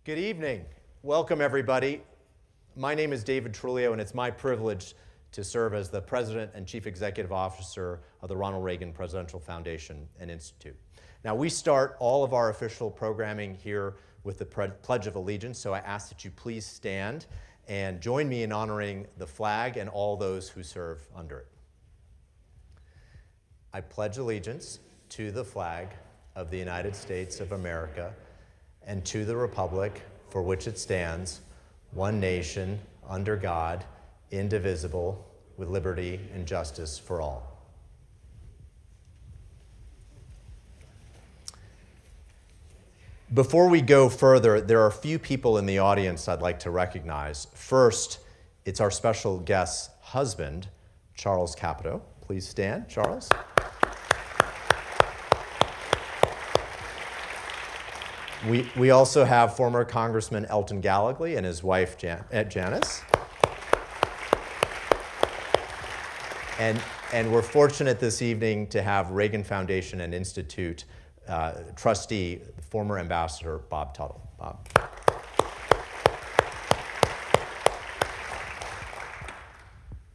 Good evening. Welcome, everybody. My name is David Trulio, and it's my privilege to serve as the President and Chief Executive Officer of the Ronald Reagan Presidential Foundation and Institute. Now, we start all of our official programming here with the Pledge of Allegiance, so I ask that you please stand and join me in honoring the flag and all those who serve under it. I pledge allegiance to the flag of the United States of America and to the republic for which it stands, one nation, under God, indivisible, with liberty and justice for all. Before we go further, there are a few people in the audience I'd like to recognize. First, it's our special guest's husband, Charles Capito. Please stand, Charles. We also have former Congressman Elton Gallagher and his wife Janice. And we're fortunate this evening to have Reagan Foundation and Institute trustee, former Ambassador Bob Tuttle. Bob.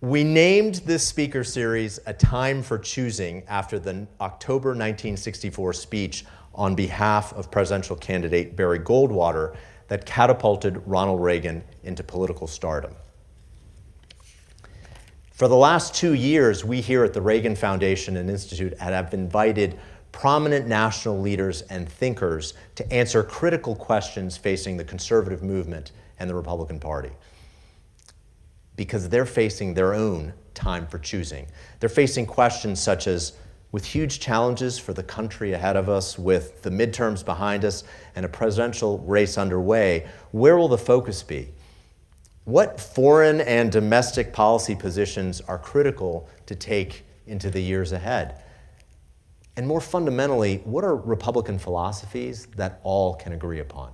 We named this speaker series A Time for Choosing after the October 1964 speech on behalf of presidential candidate Barry Goldwater that catapulted Ronald Reagan into political stardom. For the last 2 years, we here at the Reagan Foundation and Institute have invited prominent national leaders and thinkers to answer critical questions facing the conservative movement and the Republican Party, because they're facing their own time for choosing. They're facing questions such as, with huge challenges for the country ahead of us, with the midterms behind us and a presidential race underway, where will the focus be? What foreign and domestic policy positions are critical to take into the years ahead? And more fundamentally, what are Republican philosophies that all can agree upon?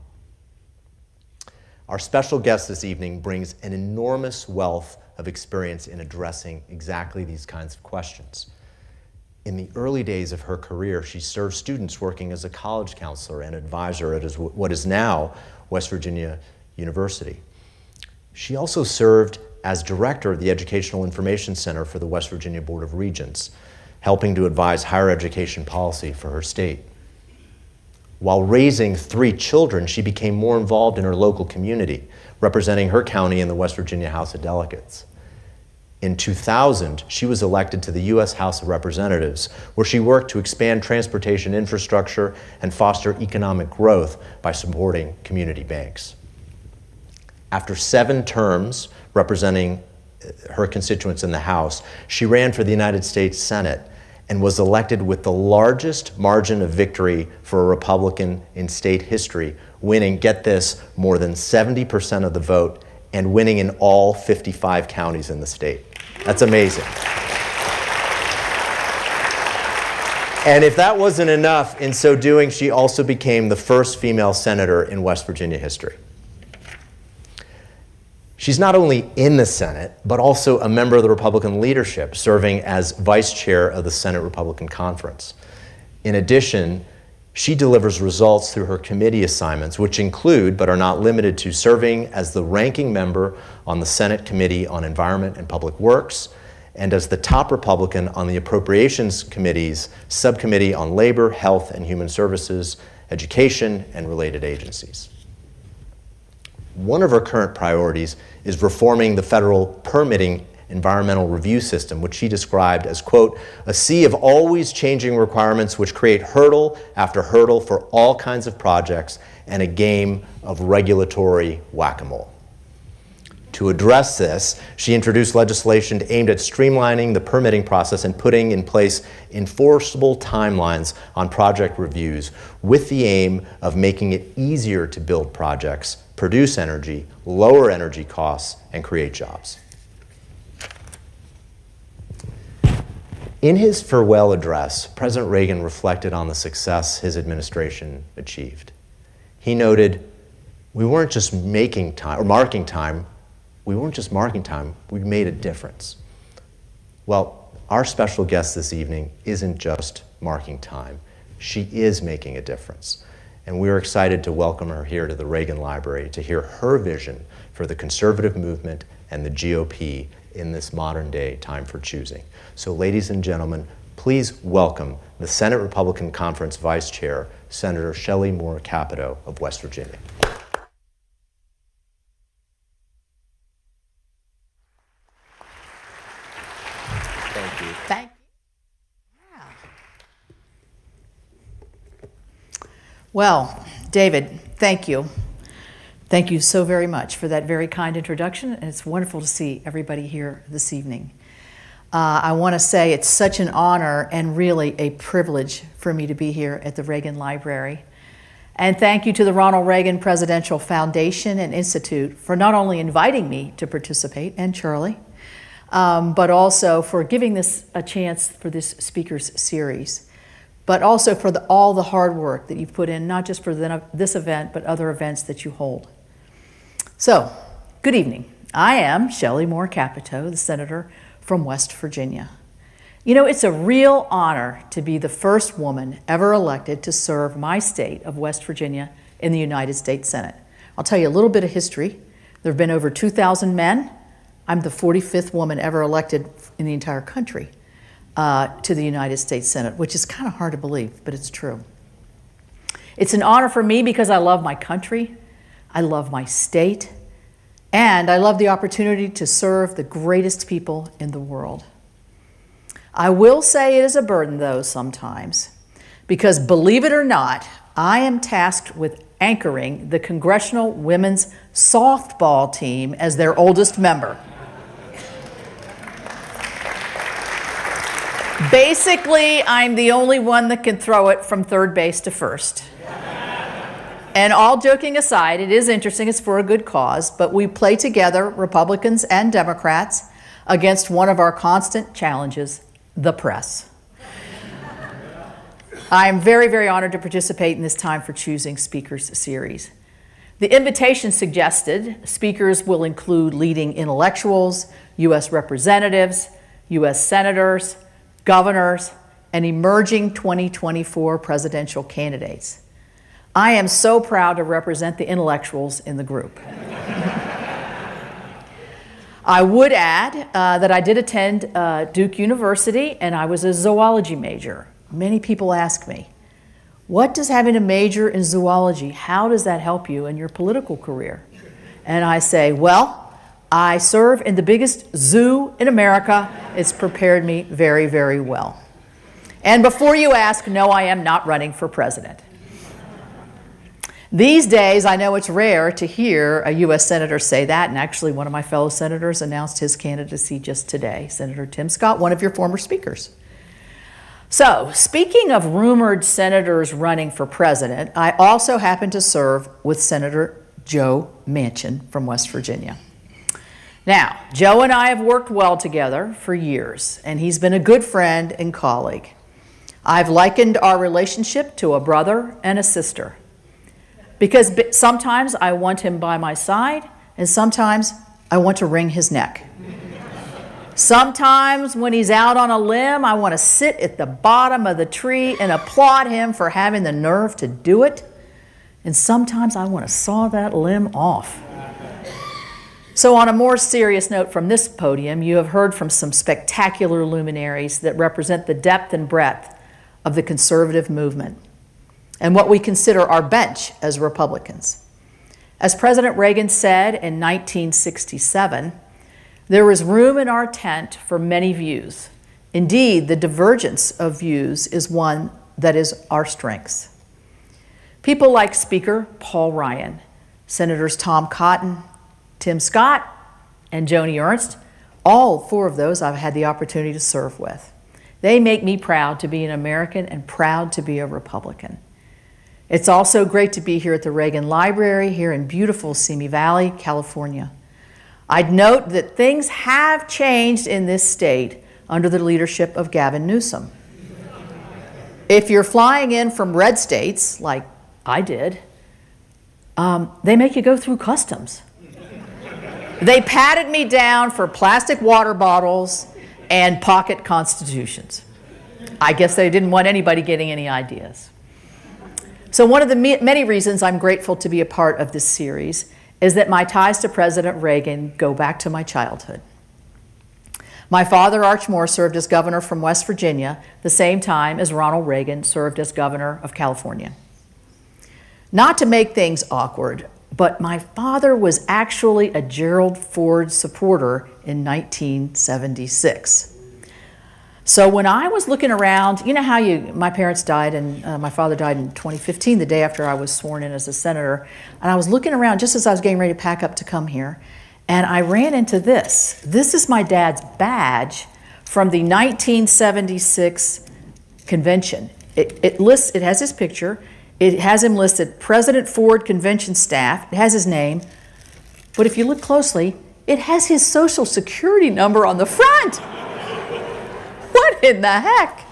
Our special guest this evening brings an enormous wealth of experience in addressing exactly these kinds of questions. In the early days of her career, she served students working as a college counselor and advisor at what is now West Virginia University. She also served as director of the Educational Information Center for the West Virginia Board of Regents, helping to advise higher education policy for her state. While raising 3 children, she became more involved in her local community, representing her county in the West Virginia House of Delegates. In 2000, she was elected to the U.S. House of Representatives, where she worked to expand transportation infrastructure and foster economic growth by supporting community banks. After 7 terms representing her constituents in the House, she ran for the United States Senate and was elected with the largest margin of victory for a Republican in state history, winning, get this, more than 70% of the vote and winning in all 55 counties in the state. That's amazing. And if that wasn't enough, in so doing, she also became the first female senator in West Virginia history. She's not only in the Senate, but also a member of the Republican leadership, serving as vice chair of the Senate Republican Conference. In addition, she delivers results through her committee assignments, which include, but are not limited to, serving as the ranking member on the Senate Committee on Environment and Public Works, and as the top Republican on the Appropriations Committee's Subcommittee on Labor, Health and Human Services, Education, and related agencies. One of her current priorities is reforming the federal permitting environmental review system, which she described as, quote, a sea of always changing requirements which create hurdle after hurdle for all kinds of projects and a game of regulatory whack-a-mole. To address this, she introduced legislation aimed at streamlining the permitting process and putting in place enforceable timelines on project reviews with the aim of making it easier to build projects, produce energy, lower energy costs, and create jobs. In his farewell address, President Reagan reflected on the success his administration achieved. He noted, we weren't just marking time, we made a difference. Well, our special guest this evening isn't just marking time. She is making a difference. and we are excited to welcome her here to the Reagan Library to hear her vision for the conservative movement and the GOP in this modern day time for choosing. So ladies and gentlemen, please welcome the Senate Republican Conference Vice Chair, Senator Shelley Moore Capito of West Virginia. Thank you. Thank you. Yeah. Well, David, thank you. Thank you so very much for that very kind introduction, and it's wonderful to see everybody here this evening. I want to say it's such an honor and really a privilege for me to be here at the Reagan Library. And thank you to the Ronald Reagan Presidential Foundation and Institute for not only inviting me to participate, and Charlie, but also for giving this a chance for this speakers series, but also for all the hard work that you've put in, not just for this event, but other events that you hold. So, good evening. I am Shelley Moore Capito, the senator from West Virginia. You know, it's a real honor to be the first woman ever elected to serve my state of West Virginia in the United States Senate. I'll tell you a little bit of history. There have been over 2,000 men. I'm the 45th woman ever elected in the entire country to the United States Senate, which is kind of hard to believe, but it's true. It's an honor for me because I love my country, I love my state, and I love the opportunity to serve the greatest people in the world. I will say it is a burden, though, sometimes, because believe it or not, I am tasked with anchoring the Congressional Women's Softball Team as their oldest member. Basically, I'm the only one that can throw it from third base to first. And all joking aside, it is interesting, it's for a good cause, but we play together, Republicans and Democrats, against one of our constant challenges, the press. I am very, very honored to participate in this Time for Choosing Speakers series. The invitation suggested speakers will include leading intellectuals, U.S. representatives, U.S. senators, governors, and emerging 2024 presidential candidates. I am so proud to represent the intellectuals in the group. I would add that I did attend Duke University, and I was a zoology major. Many people ask me, what does having a major in zoology, how does that help you in your political career? And I say, well, I serve in the biggest zoo in America. It's prepared me very, very well. And before you ask, no, I am not running for president. These days, I know it's rare to hear a U.S. senator say that, and actually one of my fellow senators announced his candidacy just today, Senator Tim Scott, one of your former speakers. So, speaking of rumored senators running for president, I also happen to serve with Senator Joe Manchin from West Virginia. Now, Joe and I have worked well together for years, and he's been a good friend and colleague. I've likened our relationship to a brother and a sister, because sometimes I want him by my side, and sometimes I want to wring his neck. Sometimes when he's out on a limb, I want to sit at the bottom of the tree and applaud him for having the nerve to do it. And sometimes I want to saw that limb off. So on a more serious note from this podium, you have heard from some spectacular luminaries that represent the depth and breadth of the conservative movement and what we consider our bench as Republicans. As President Reagan said in 1967, there is room in our tent for many views. Indeed, the divergence of views is one that is our strengths. People like Speaker Paul Ryan, Senators Tom Cotton, Tim Scott, and Joni Ernst, all four of those I've had the opportunity to serve with. They make me proud to be an American and proud to be a Republican. It's also great to be here at the Reagan Library here in beautiful Simi Valley, California. I'd note that things have changed in this state under the leadership of Gavin Newsom. If you're flying in from red states, like I did, they make you go through customs. They patted me down for plastic water bottles and pocket constitutions. I guess they didn't want anybody getting any ideas. So one of the many reasons I'm grateful to be a part of this series is that my ties to President Reagan go back to my childhood. My father, Arch Moore, served as governor from West Virginia the same time as Ronald Reagan served as governor of California. Not to make things awkward, but my father was actually a Gerald Ford supporter in 1976. So when I was looking around, you know how my parents died and my father died in 2015, the day after I was sworn in as a senator, and I was looking around just as I was getting ready to pack up to come here, and I ran into this. This is my dad's badge from the 1976 convention. It has his picture. It has him listed President Ford Convention Staff. It has his name. But if you look closely, it has his social security number on the front. What in the heck?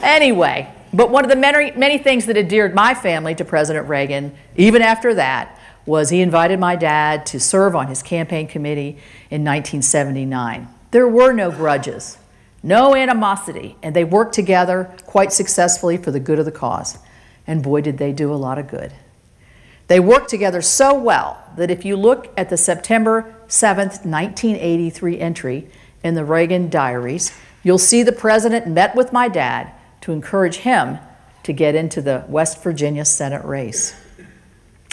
Anyway, but one of the many things that endeared my family to President Reagan, even after that, was he invited my dad to serve on his campaign committee in 1979. There were no grudges, no animosity, and they worked together quite successfully for the good of the cause. And boy, did they do a lot of good. They worked together so well that if you look at the September 7th, 1983 entry in the Reagan diaries, you'll see the president met with my dad to encourage him to get into the West Virginia Senate race.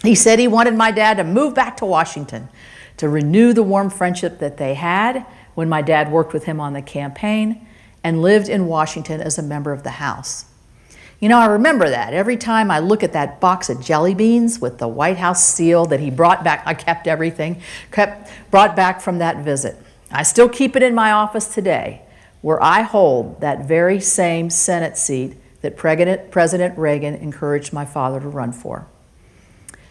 He said he wanted my dad to move back to Washington to renew the warm friendship that they had when my dad worked with him on the campaign and lived in Washington as a member of the House. You know, I remember that. Every time I look at that box of jelly beans with the White House seal that he brought back, I kept everything, brought back from that visit. I still keep it in my office today, where I hold that very same Senate seat that President Reagan encouraged my father to run for.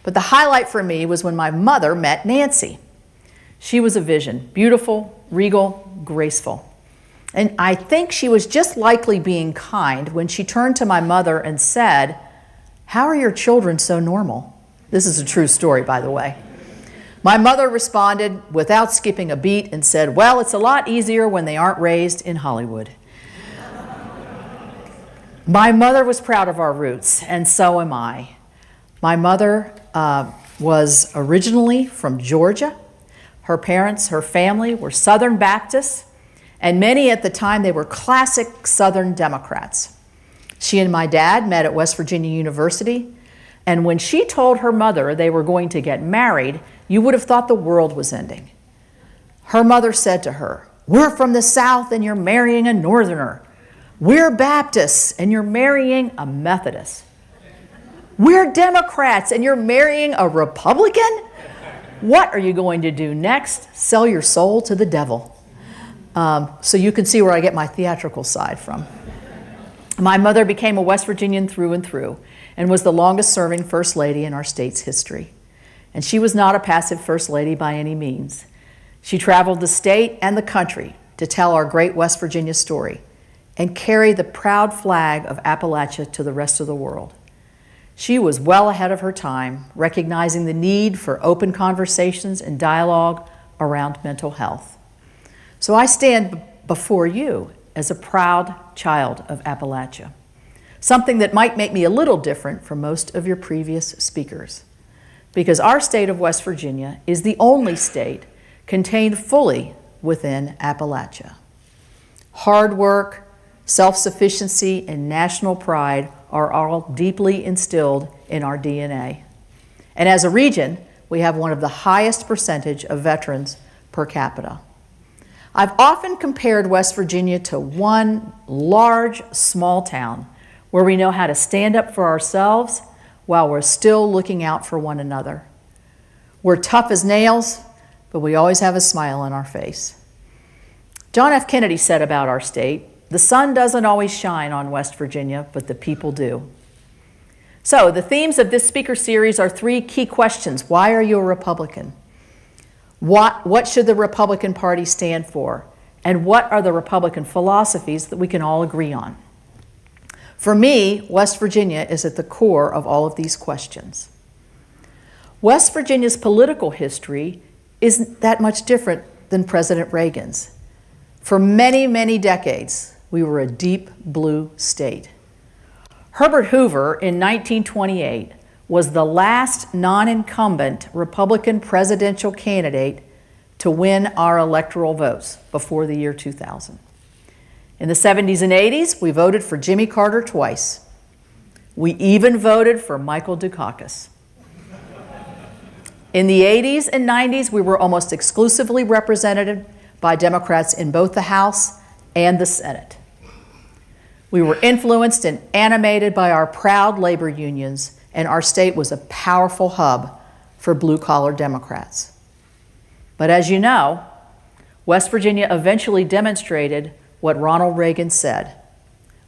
But the highlight for me was when my mother met Nancy. She was a vision, beautiful, regal, graceful. And I think she was just likely being kind when she turned to my mother and said, "How are your children so normal?" This is a true story, by the way. My mother responded without skipping a beat and said, "Well, it's a lot easier when they aren't raised in Hollywood." My mother was proud of our roots, and so am I. My mother was originally from Georgia. Her parents, her family were Southern Baptists, and many at the time, they were classic Southern Democrats. She and my dad met at West Virginia University, and when she told her mother they were going to get married, you would have thought the world was ending. Her mother said to her, "We're from the South and you're marrying a Northerner. We're Baptists and you're marrying a Methodist. We're Democrats and you're marrying a Republican? What are you going to do next? Sell your soul to the devil." So you can see where I get my theatrical side from. My mother became a West Virginian through and through and was the longest serving First Lady in our state's history. And she was not a passive First Lady by any means. She traveled the state and the country to tell our great West Virginia story and carry the proud flag of Appalachia to the rest of the world. She was well ahead of her time, recognizing the need for open conversations and dialogue around mental health. So I stand before you as a proud child of Appalachia, something that might make me a little different from most of your previous speakers, because our state of West Virginia is the only state contained fully within Appalachia. Hard work, self-sufficiency, and national pride are all deeply instilled in our DNA. And as a region, we have one of the highest percentage of veterans per capita. I've often compared West Virginia to one large, small town where we know how to stand up for ourselves while we're still looking out for one another. We're tough as nails, but we always have a smile on our face. John F. Kennedy said about our state, "The sun doesn't always shine on West Virginia, but the people do." So the themes of this speaker series are three key questions. Why are you a Republican? What should the Republican Party stand for? And what are the Republican philosophies that we can all agree on? For me, West Virginia is at the core of all of these questions. West Virginia's political history isn't that much different than President Reagan's. For many, many decades, we were a deep blue state. Herbert Hoover in 1928 was the last non-incumbent Republican presidential candidate to win our electoral votes before the year 2000. In the 70s and 80s, we voted for Jimmy Carter twice. We even voted for Michael Dukakis. In the 80s and 90s, we were almost exclusively represented by Democrats in both the House and the Senate. We were influenced and animated by our proud labor unions, and our state was a powerful hub for blue-collar Democrats. But as you know, West Virginia eventually demonstrated what Ronald Reagan said.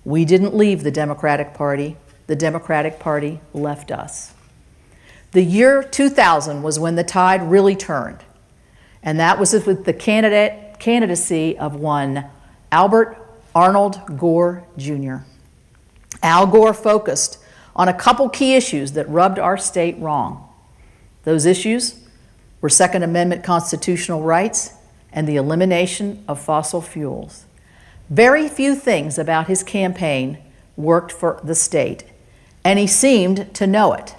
We didn't leave the Democratic Party left us. The year 2000 was when the tide really turned, and that was with the candidacy of one Albert Arnold Gore Jr. Al Gore focused on a couple key issues that rubbed our state wrong. Those issues were Second Amendment constitutional rights and the elimination of fossil fuels. Very few things about his campaign worked for the state, and he seemed to know it,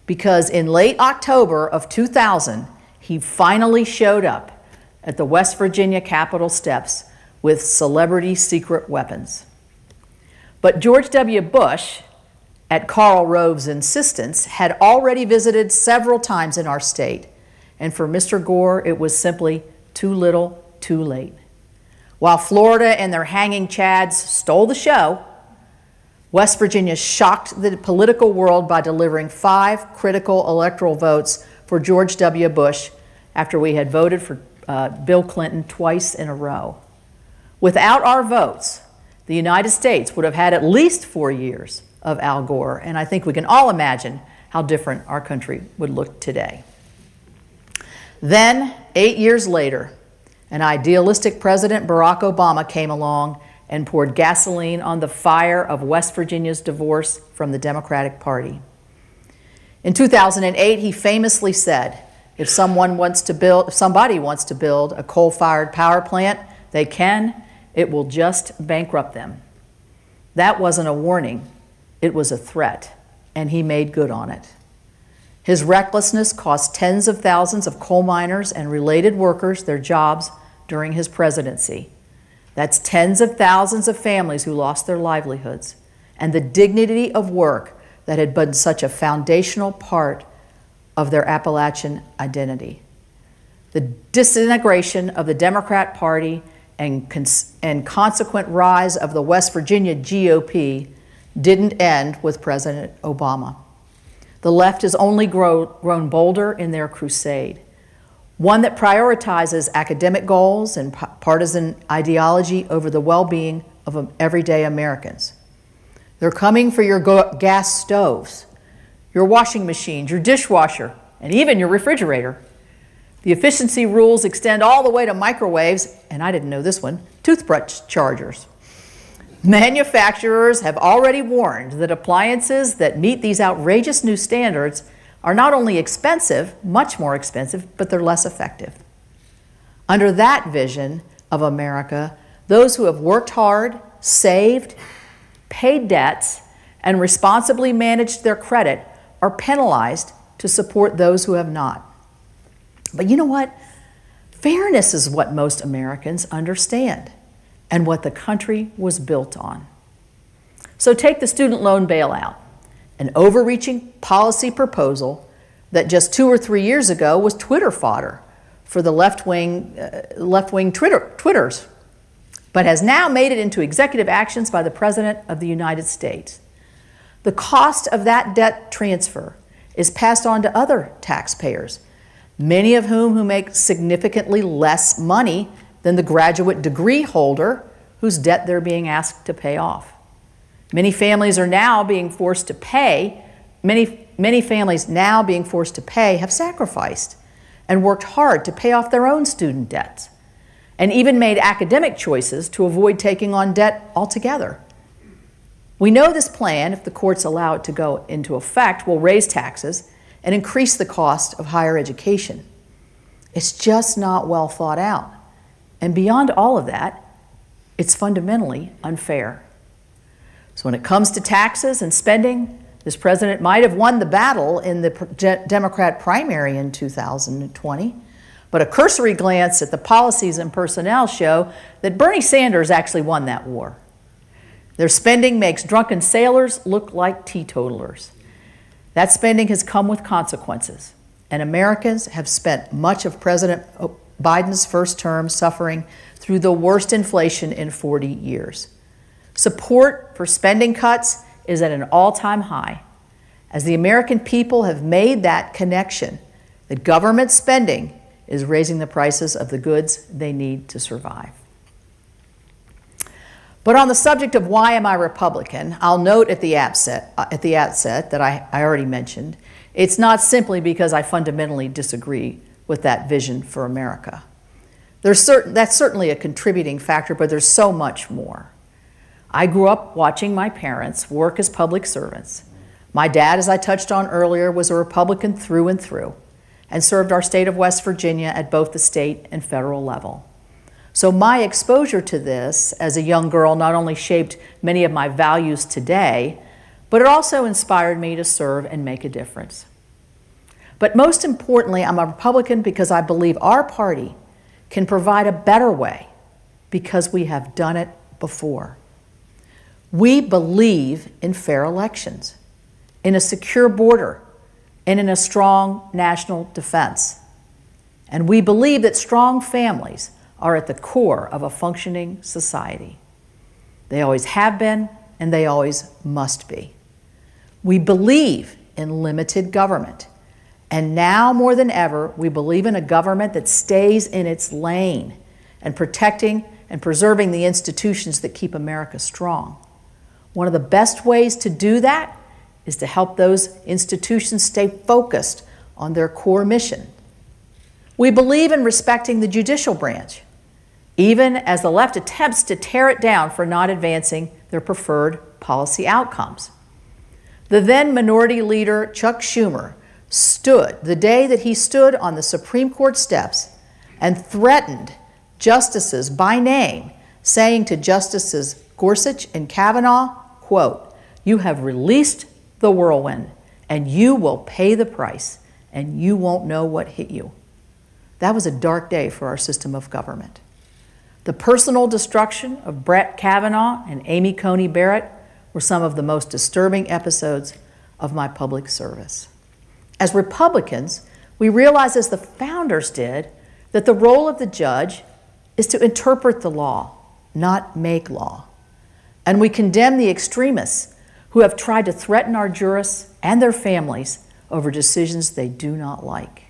because in late October of 2000, he finally showed up at the West Virginia Capitol steps with celebrity secret weapons. But George W. Bush, at Karl Rove's insistence, had already visited several times in our state, and for Mr. Gore, it was simply too little, too late. While Florida and their hanging chads stole the show, West Virginia shocked the political world by delivering 5 critical electoral votes for George W. Bush after we had voted for Bill Clinton twice in a row. Without our votes, the United States would have had at least 4 years of Al Gore, and I think we can all imagine how different our country would look today. Then, 8 years later, an idealistic President Barack Obama came along and poured gasoline on the fire of West Virginia's divorce from the Democratic Party. In 2008, he famously said, if somebody wants to build a coal-fired power plant, they can. It will just bankrupt them. That wasn't a warning. It was a threat, and he made good on it. His recklessness cost tens of thousands of coal miners and related workers their jobs during his presidency. That's tens of thousands of families who lost their livelihoods and the dignity of work that had been such a foundational part of their Appalachian identity. The disintegration of the Democrat Party and consequent rise of the West Virginia GOP didn't end with President Obama. The left has only grown bolder in their crusade, one that prioritizes academic goals and partisan ideology over the well-being of everyday Americans. They're coming for your gas stoves, your washing machines, your dishwasher, and even your refrigerator. The efficiency rules extend all the way to microwaves, and I didn't know this one, toothbrush chargers. Manufacturers have already warned that appliances that meet these outrageous new standards are not only expensive, much more expensive, but they're less effective. Under that vision of America, those who have worked hard, saved, paid debts, and responsibly managed their credit are penalized to support those who have not. But you know what? Fairness is what most Americans understand and what the country was built on. So take the student loan bailout, an overreaching policy proposal that just 2 or 3 years ago was Twitter fodder for the left-wing Twitters, but has now made it into executive actions by the President of the United States. The cost of that debt transfer is passed on to other taxpayers, many of whom make significantly less money than the graduate degree holder whose debt they're being asked to pay off. Many families now being forced to pay have sacrificed and worked hard to pay off their own student debts, and even made academic choices to avoid taking on debt altogether. We know this plan, if the courts allow it to go into effect, will raise taxes and increase the cost of higher education. It's just not well thought out. And beyond all of that, it's fundamentally unfair. So when it comes to taxes and spending, this president might have won the battle in the Democrat primary in 2020, but a cursory glance at the policies and personnel show that Bernie Sanders actually won that war. Their spending makes drunken sailors look like teetotalers. That spending has come with consequences, and Americans have spent much of President Biden's first term suffering through the worst inflation in 40 years. Support for spending cuts is at an all-time high, as the American people have made that connection that government spending is raising the prices of the goods they need to survive. But on the subject of why am I Republican, I'll note at the outset that I already mentioned, it's not simply because I fundamentally disagree with that vision for America. That's certainly a contributing factor, but there's so much more. I grew up watching my parents work as public servants. My dad, as I touched on earlier, was a Republican through and through and served our state of West Virginia at both the state and federal level. So my exposure to this as a young girl not only shaped many of my values today, but it also inspired me to serve and make a difference. But most importantly, I'm a Republican because I believe our party can provide a better way because we have done it before. We believe in fair elections, in a secure border, and in a strong national defense. And we believe that strong families are at the core of a functioning society. They always have been, and they always must be. We believe in limited government. And now more than ever, we believe in a government that stays in its lane and protecting and preserving the institutions that keep America strong. One of the best ways to do that is to help those institutions stay focused on their core mission. We believe in respecting the judicial branch, even as the left attempts to tear it down for not advancing their preferred policy outcomes. The then minority leader, Chuck Schumer, the day that he stood on the Supreme Court steps and threatened justices by name, saying to Justices Gorsuch and Kavanaugh, quote, "You have released the whirlwind, and you will pay the price, and you won't know what hit you." That was a dark day for our system of government. The personal destruction of Brett Kavanaugh and Amy Coney Barrett were some of the most disturbing episodes of my public service. As Republicans, we realize, as the founders did, that the role of the judge is to interpret the law, not make law. And we condemn the extremists who have tried to threaten our jurists and their families over decisions they do not like.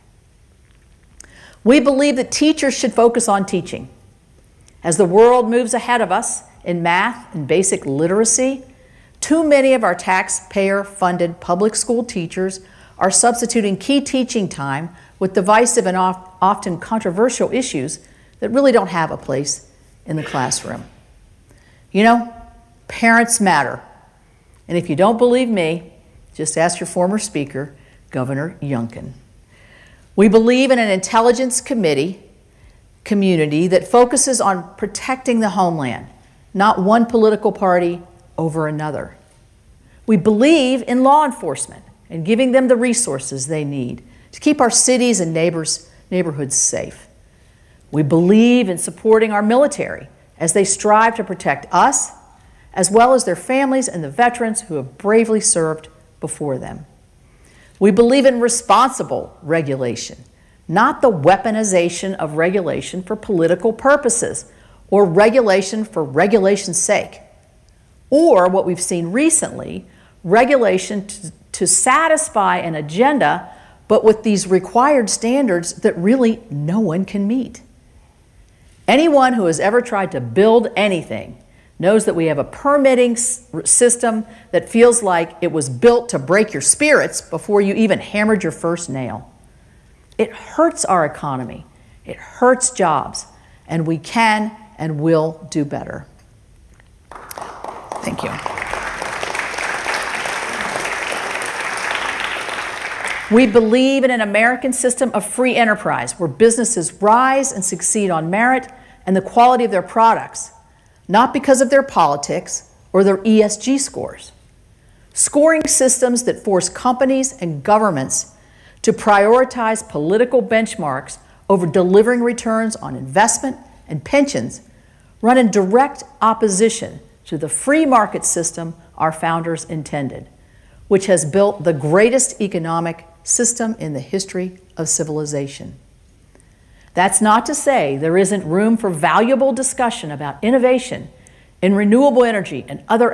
We believe that teachers should focus on teaching. As the world moves ahead of us in math and basic literacy, too many of our taxpayer-funded public school teachers are substituting key teaching time with divisive and often controversial issues that really don't have a place in the classroom. You know, parents matter. And if you don't believe me, just ask your former speaker, Governor Youngkin. We believe in an intelligence community that focuses on protecting the homeland, not one political party over another. We believe in law enforcement and giving them the resources they need to keep our cities and neighborhoods safe. We believe in supporting our military as they strive to protect us, as well as their families and the veterans who have bravely served before them. We believe in responsible regulation, not the weaponization of regulation for political purposes or regulation for regulation's sake, or what we've seen recently, regulation to satisfy an agenda, but with these required standards that really no one can meet. Anyone who has ever tried to build anything knows that we have a permitting system that feels like it was built to break your spirits before you even hammered your first nail. It hurts our economy, it hurts jobs, and we can and will do better. Thank you. We believe in an American system of free enterprise where businesses rise and succeed on merit and the quality of their products, not because of their politics or their ESG scores. Scoring systems that force companies and governments to prioritize political benchmarks over delivering returns on investment and pensions run in direct opposition to the free market system our founders intended, which has built the greatest economic system in the history of civilization. That's not to say there isn't room for valuable discussion about innovation in renewable energy and other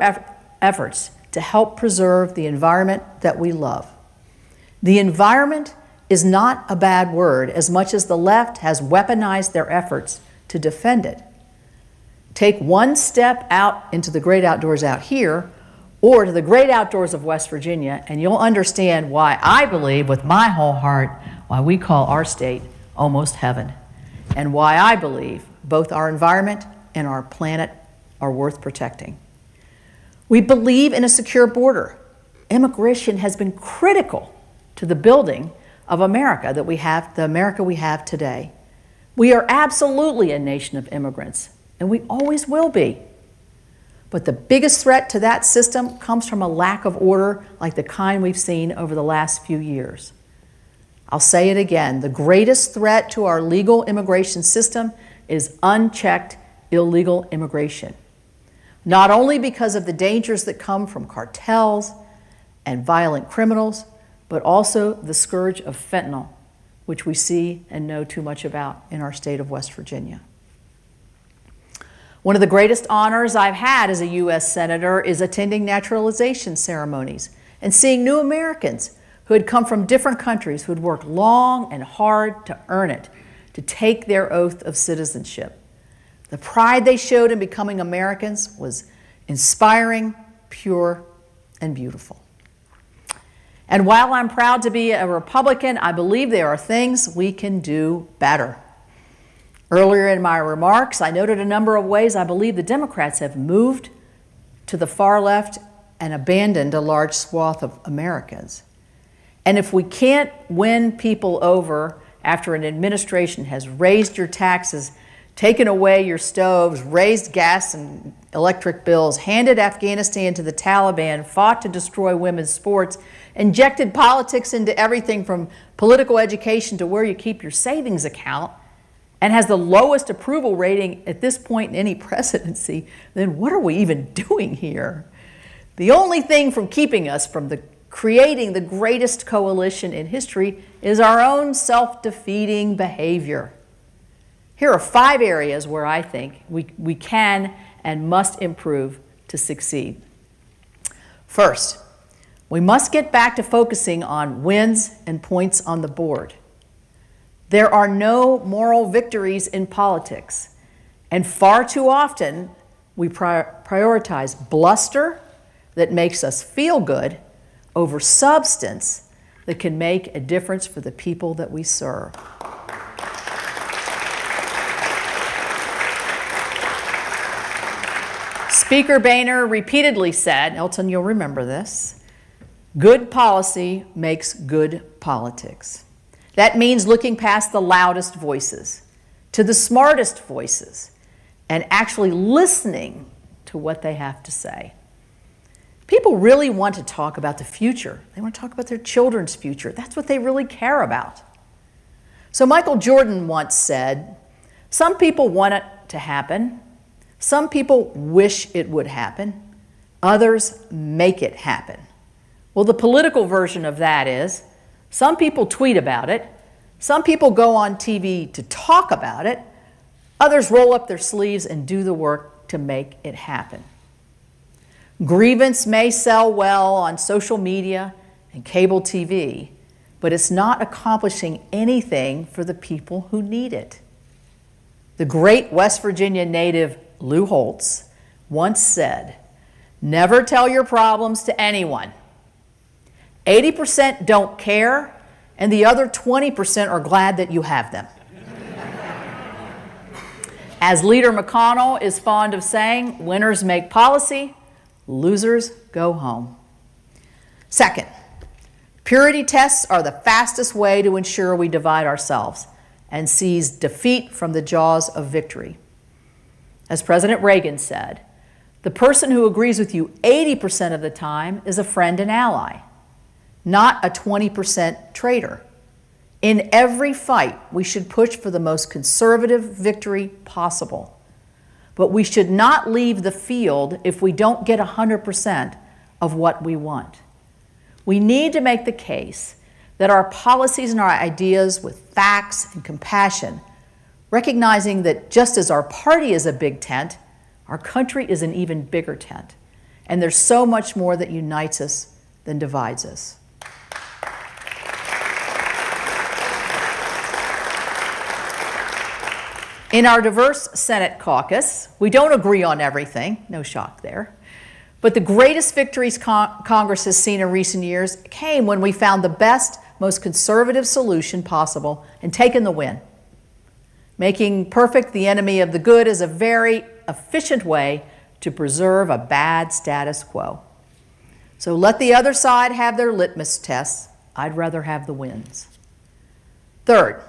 efforts to help preserve the environment that we love. The environment is not a bad word as much as the left has weaponized their efforts to defend it. Take one step out into the great outdoors out here or to the great outdoors of West Virginia, and you'll understand why I believe with my whole heart why we call our state almost heaven, and why I believe both our environment and our planet are worth protecting. We believe in a secure border. Immigration has been critical to the building of America that we have, the America we have today. We are absolutely a nation of immigrants, and we always will be. But the biggest threat to that system comes from a lack of order like the kind we've seen over the last few years. I'll say it again, the greatest threat to our legal immigration system is unchecked illegal immigration. Not only because of the dangers that come from cartels and violent criminals, but also the scourge of fentanyl, which we see and know too much about in our state of West Virginia. One of the greatest honors I've had as a U.S. Senator is attending naturalization ceremonies and seeing new Americans who had come from different countries, who had worked long and hard to earn it, to take their oath of citizenship. The pride they showed in becoming Americans was inspiring, pure, and beautiful. And while I'm proud to be a Republican, I believe there are things we can do better. Earlier in my remarks, I noted a number of ways I believe the Democrats have moved to the far left and abandoned a large swath of Americans. And if we can't win people over after an administration has raised your taxes, taken away your stoves, raised gas and electric bills, handed Afghanistan to the Taliban, fought to destroy women's sports, injected politics into everything from political education to where you keep your savings account, and has the lowest approval rating at this point in any presidency, then what are we even doing here? The only thing from keeping us from creating the greatest coalition in history is our own self-defeating behavior. Here are 5 areas where I think we can and must improve to succeed. First, we must get back to focusing on wins and points on the board. There are no moral victories in politics, and far too often we prioritize bluster that makes us feel good over substance that can make a difference for the people that we serve. Speaker Boehner repeatedly said, Elton, you'll remember this, good policy makes good politics. That means looking past the loudest voices to the smartest voices and actually listening to what they have to say. People really want to talk about the future. They want to talk about their children's future. That's what they really care about. So Michael Jordan once said, some people want it to happen. Some people wish it would happen. Others make it happen. Well, the political version of that is some people tweet about it. Some people go on TV to talk about it. Others roll up their sleeves and do the work to make it happen. Grievance may sell well on social media and cable TV, but it's not accomplishing anything for the people who need it. The great West Virginia native Lou Holtz once said, "Never tell your problems to anyone. 80% don't care, and the other 20% are glad that you have them." As Leader McConnell is fond of saying, winners make policy, losers go home. Second, purity tests are the fastest way to ensure we divide ourselves and seize defeat from the jaws of victory. As President Reagan said, The person who agrees with you 80% of the time is a friend and ally, not a 20% traitor. In every fight, we should push for the most conservative victory possible. But we should not leave the field if we don't get 100% of what we want. We need to make the case that our policies and our ideas with facts and compassion, recognizing that just as our party is a big tent, our country is an even bigger tent. And there's so much more that unites us than divides us. In our diverse Senate caucus, we don't agree on everything, no shock there. But the greatest victories Congress has seen in recent years came when we found the best, most conservative solution possible and taken the win. Making perfect the enemy of the good is a very efficient way to preserve a bad status quo. So let the other side have their litmus tests. I'd rather have the wins. Third,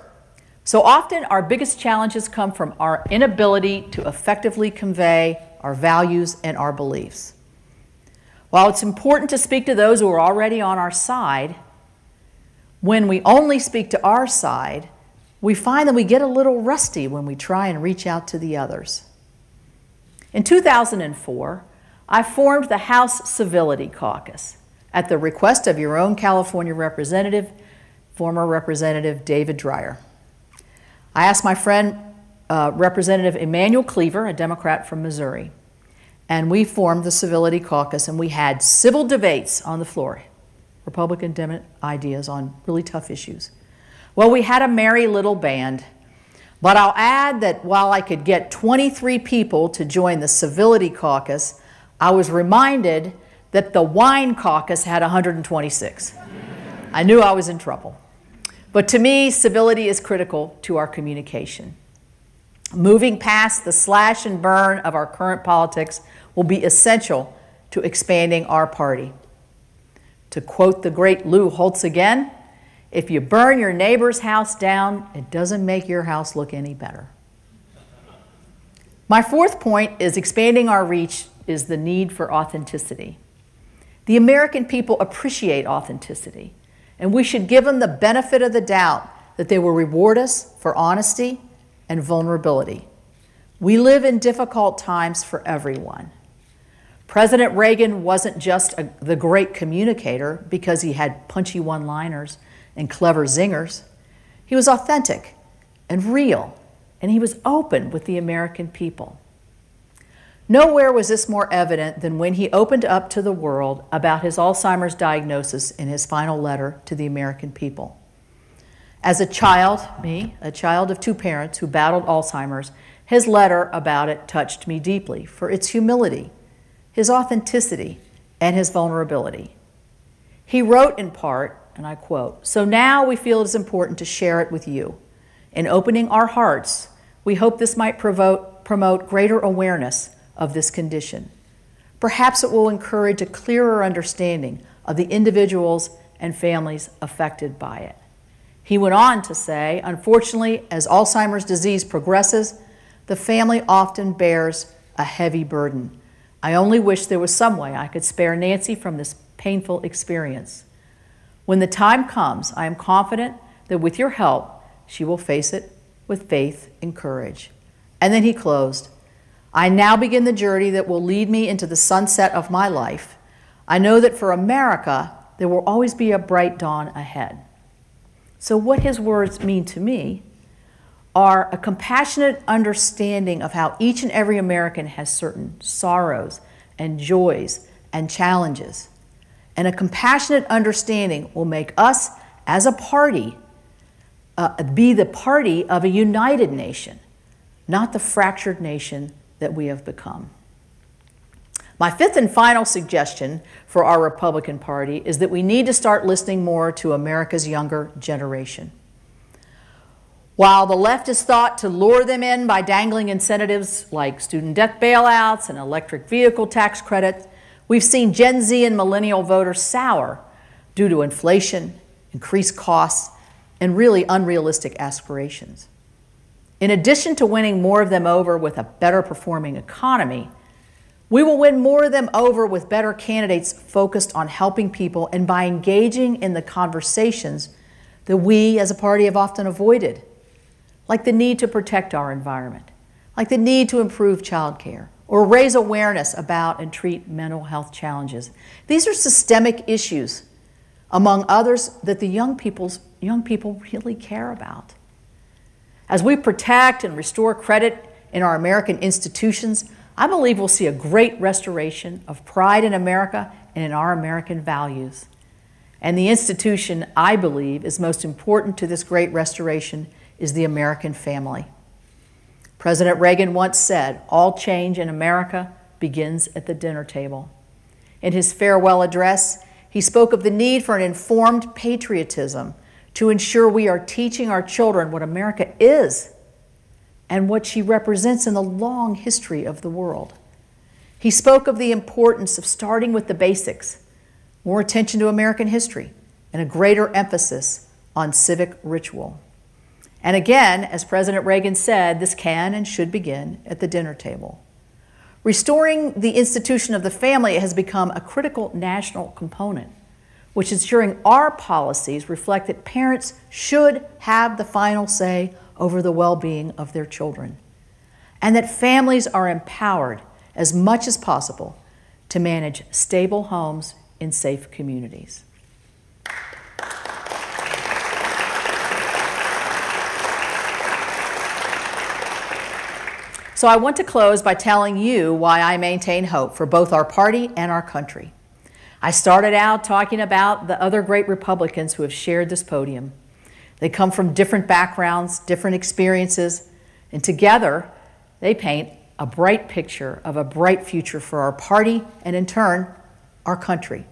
so often our biggest challenges come from our inability to effectively convey our values and our beliefs. While it's important to speak to those who are already on our side, when we only speak to our side, we find that we get a little rusty when we try and reach out to the others. In 2004, I formed the House Civility Caucus at the request of your own California representative, former Representative David Dreyer. I asked my friend, Representative Emanuel Cleaver, a Democrat from Missouri, and we formed the Civility Caucus, and we had civil debates on the floor, Republican Democrat ideas on really tough issues. Well, we had a merry little band, but I'll add that while I could get 23 people to join the Civility Caucus, I was reminded that the Wine Caucus had 126. I knew I was in trouble. But to me, civility is critical to our communication. Moving past the slash and burn of our current politics will be essential to expanding our party. To quote the great Lou Holtz again, if you burn your neighbor's house down, it doesn't make your house look any better. My fourth point is expanding our reach is the need for authenticity. The American people appreciate authenticity, and we should give them the benefit of the doubt that they will reward us for honesty and vulnerability. We live in difficult times for everyone. President Reagan wasn't just the great communicator because he had punchy one-liners and clever zingers. He was authentic and real, and he was open with the American people. Nowhere was this more evident than when he opened up to the world about his Alzheimer's diagnosis in his final letter to the American people. As a child, a child of two parents who battled Alzheimer's, his letter about it touched me deeply for its humility, his authenticity, and his vulnerability. He wrote in part, and I quote, "So now we feel it is important to share it with you. In opening our hearts, we hope this might promote greater awareness of this condition. Perhaps it will encourage a clearer understanding of the individuals and families affected by it." He went on to say, "Unfortunately, as Alzheimer's disease progresses, the family often bears a heavy burden. I only wish there was some way I could spare Nancy from this painful experience. When the time comes, I am confident that with your help, she will face it with faith and courage." And then he closed, "I now begin the journey that will lead me into the sunset of my life. I know that for America, there will always be a bright dawn ahead." So what his words mean to me are a compassionate understanding of how each and every American has certain sorrows and joys and challenges. And a compassionate understanding will make us, as a party, be the party of a united nation, not the fractured nation that we have become. My fifth and final suggestion for our Republican Party is that we need to start listening more to America's younger generation. While the left is thought to lure them in by dangling incentives like student debt bailouts and electric vehicle tax credits, we've seen Gen Z and millennial voters sour due to inflation, increased costs, and really unrealistic aspirations. In addition to winning more of them over with a better performing economy, We will win more of them over with better candidates focused on helping people and by engaging in the conversations that we as a party have often avoided, like the need to protect our environment, like the need to improve childcare, or raise awareness about and treat mental health challenges. These are systemic issues, among others, that the young people really care about. As we protect and restore credit in our American institutions, I believe we'll see a great restoration of pride in America and in our American values. And the institution I believe is most important to this great restoration is the American family. President Reagan once said, "All change in America begins at the dinner table." In his farewell address, he spoke of the need for an informed patriotism to ensure we are teaching our children what America is and what she represents in the long history of the world. He spoke of the importance of starting with the basics, more attention to American history, and a greater emphasis on civic ritual. And again, as President Reagan said, this can and should begin at the dinner table. Restoring the institution of the family has become a critical national component, which is ensuring our policies reflect that parents should have the final say over the well-being of their children, and that families are empowered as much as possible to manage stable homes in safe communities. So I want to close by telling you why I maintain hope for both our party and our country. I started out talking about the other great Republicans who have shared this podium. They come from different backgrounds, different experiences, and together they paint a bright picture of a bright future for our party and, in turn, our country.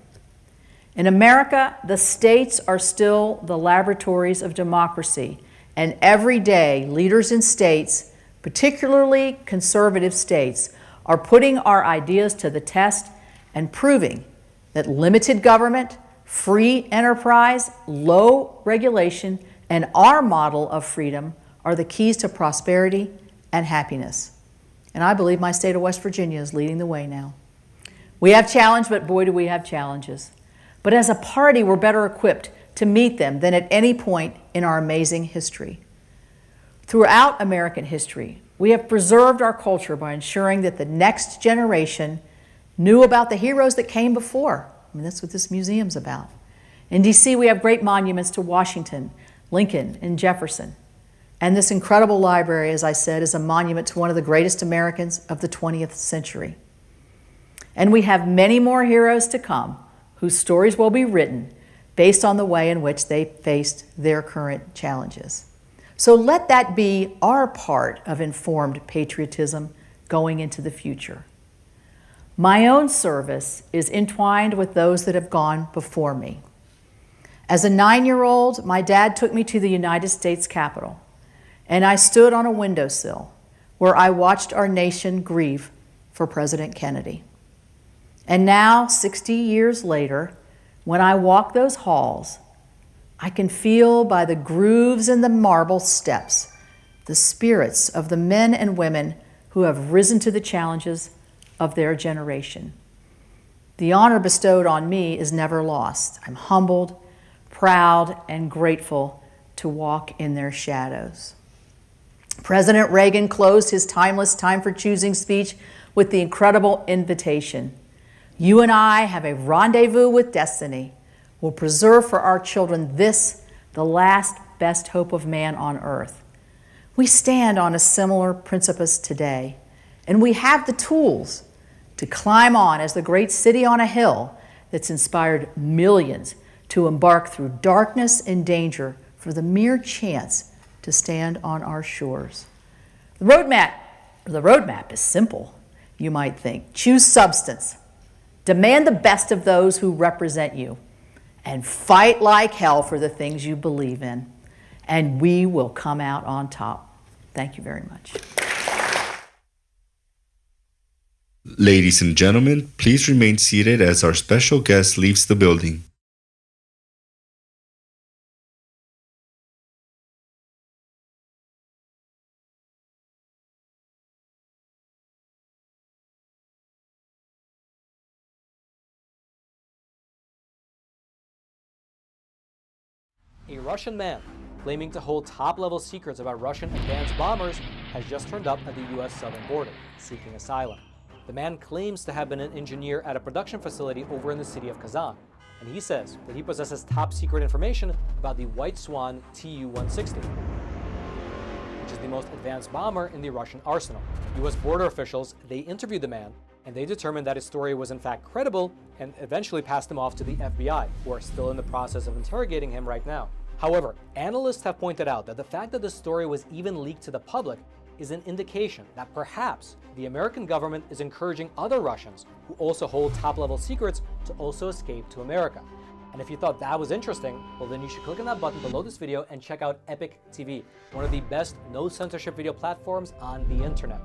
In America, the states are still the laboratories of democracy, and every day leaders in states, particularly conservative states, are putting our ideas to the test and proving that limited government, free enterprise, low regulation, and our model of freedom are the keys to prosperity and happiness. And I believe my state of West Virginia is leading the way now. We have challenges, but boy, do we have challenges. But as a party, we're better equipped to meet them than at any point in our amazing history. Throughout American history, we have preserved our culture by ensuring that the next generation knew about the heroes that came before. I mean, that's what this museum's about. In D.C., we have great monuments to Washington, Lincoln, and Jefferson. And this incredible library, as I said, is a monument to one of the greatest Americans of the 20th century. And we have many more heroes to come whose stories will be written based on the way in which they faced their current challenges. So let that be our part of informed patriotism going into the future. My own service is entwined with those that have gone before me. As a 9-year-old, my dad took me to the United States Capitol, and I stood on a windowsill where I watched our nation grieve for President Kennedy. And now, 60 years later, when I walk those halls, I can feel by the grooves in the marble steps the spirits of the men and women who have risen to the challenges of their generation. The honor bestowed on me is never lost. I'm humbled, proud, and grateful to walk in their shadows. President Reagan closed his timeless Time for Choosing speech with the incredible invitation. You and I have a rendezvous with destiny. We'll preserve for our children this, the last best hope of man on earth. We stand on a similar precipice today, and we have the tools to climb on as the great city on a hill that's inspired millions to embark through darkness and danger for the mere chance to stand on our shores. The roadmap is simple, you might think. Choose substance. Demand the best of those who represent you, and fight like hell for the things you believe in, and we will come out on top. Thank you very much. Ladies and gentlemen, please remain seated as our special guest leaves the building. Russian man claiming to hold top-level secrets about Russian advanced bombers has just turned up at the US southern border, seeking asylum. The man claims to have been an engineer at a production facility over in the city of Kazan, and he says that he possesses top-secret information about the White Swan Tu-160, which is the most advanced bomber in the Russian arsenal. US border officials, they interviewed the man, and they determined that his story was in fact credible and eventually passed him off to the FBI, who are still in the process of interrogating him right now. However, analysts have pointed out that the fact that the story was even leaked to the public is an indication that perhaps the American government is encouraging other Russians who also hold top-level secrets to also escape to America. And if you thought that was interesting, well then you should click on that button below this video and check out Epic TV, one of the best no censorship video platforms on the internet.